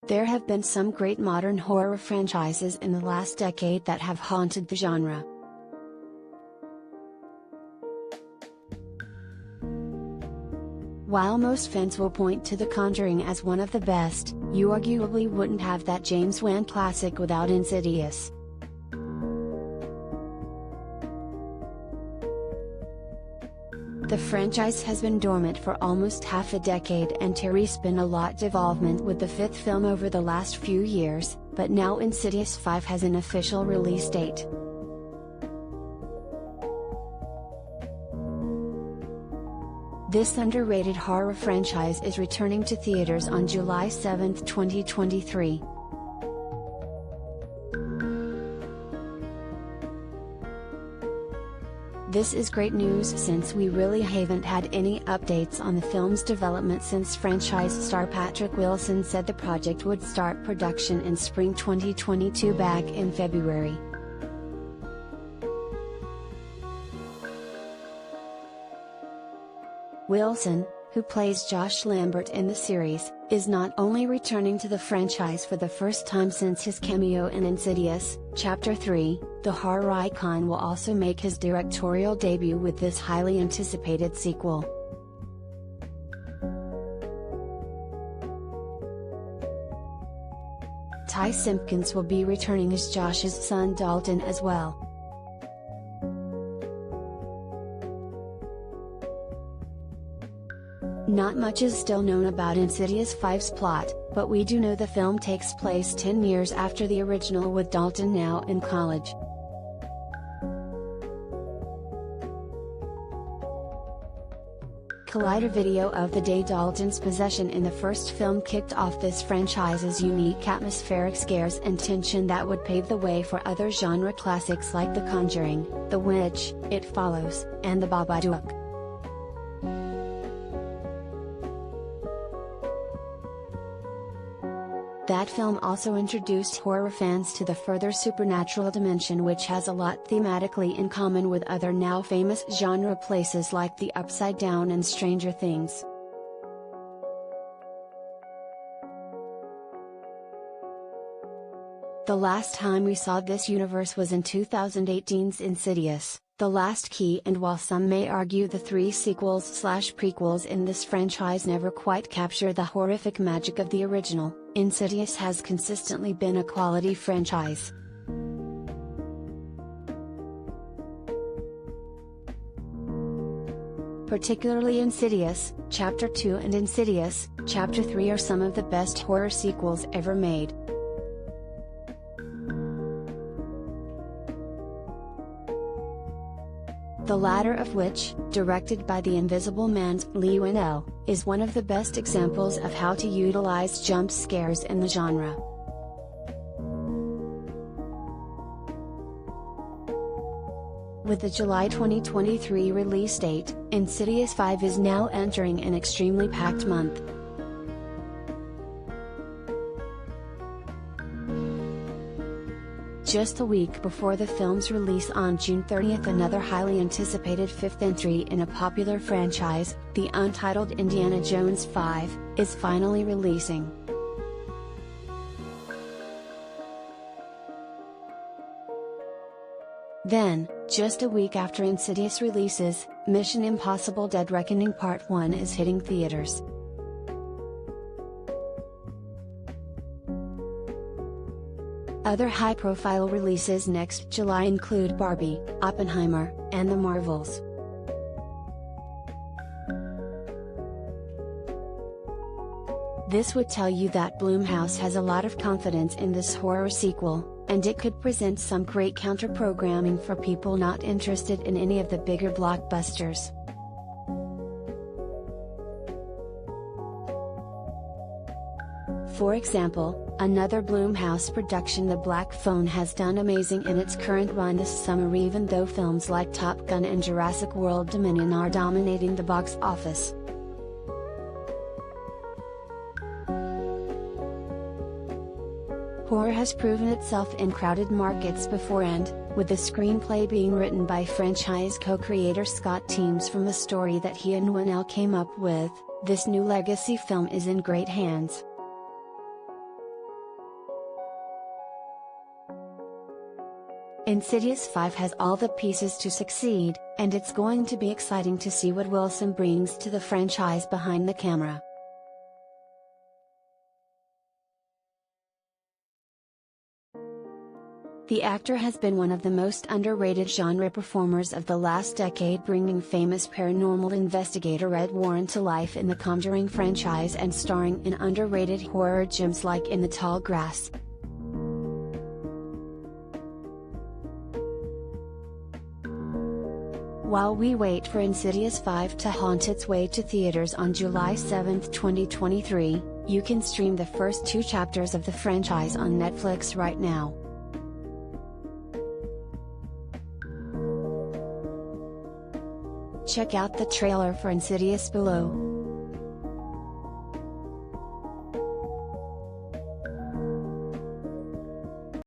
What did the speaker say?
There have been some great modern horror franchises in the last decade that have haunted the genre. While most fans will point to The Conjuring as one of the best, you arguably wouldn't have that James Wan classic without Insidious. The franchise has been dormant for almost half a decade, and there's been a lot devolvement with the fifth film over the last few years, but now Insidious 5 has an official release date. This underrated horror franchise is returning to theaters on July 7, 2023. This is great news since we really haven't had any updates on the film's development since franchise star Patrick Wilson said the project would start production in spring 2022 back in February. Wilson, who plays Josh Lambert in the series, is not only returning to the franchise for the first time since his cameo in Insidious, Chapter 3, the horror icon will also make his directorial debut with this highly anticipated sequel. Ty Simpkins will be returning as Josh's son Dalton as well. Not much is still known about Insidious 5's plot, but we do know the film takes place 10 years after the original, with Dalton now in college. Collider video of the day Dalton's possession in the first film kicked off this franchise's unique atmospheric scares and tension that would pave the way for other genre classics like The Conjuring, The Witch, It Follows, and The Babadook. That film also introduced horror fans to the further supernatural dimension, which has a lot thematically in common with other now famous genre places like The Upside Down and Stranger Things. The last time we saw this universe was in 2018's Insidious, The Last Key, and while some may argue the three sequels/prequels in this franchise never quite capture the horrific magic of the original, Insidious has consistently been a quality franchise. Particularly Insidious, Chapter 2 and Insidious, Chapter 3 are some of the best horror sequels ever made. The latter of which, directed by the Invisible Man's Lee Winnell, is one of the best examples of how to utilize jump scares in the genre. With the July 2023 release date, Insidious 5 is now entering an extremely packed month. Just a week before the film's release on June 30th, another highly anticipated fifth entry in a popular franchise, the untitled Indiana Jones 5, is finally releasing. Then, just a week after Insidious releases, Mission Impossible: Dead Reckoning Part 1 is hitting theaters. Other high-profile releases next July include Barbie, Oppenheimer, and The Marvels. This would tell you that Blumhouse has a lot of confidence in this horror sequel, and it could present some great counter-programming for people not interested in any of the bigger blockbusters. For example, another Blumhouse production, The Black Phone, has done amazing in its current run this summer, even though films like Top Gun and Jurassic World Dominion are dominating the box office. Horror has proven itself in crowded markets before, and, with the screenplay being written by franchise co-creator Scott Teems from a story that he and Winnell came up with, this new legacy film is in great hands. Insidious 5 has all the pieces to succeed, and it's going to be exciting to see what Wilson brings to the franchise behind the camera. The actor has been one of the most underrated genre performers of the last decade, bringing famous paranormal investigator Ed Warren to life in the Conjuring franchise and starring in underrated horror gems like In the Tall Grass. While we wait for Insidious 5 to haunt its way to theaters on July 7, 2023, you can stream the first 2 chapters of the franchise on Netflix right now. Check out the trailer for Insidious below.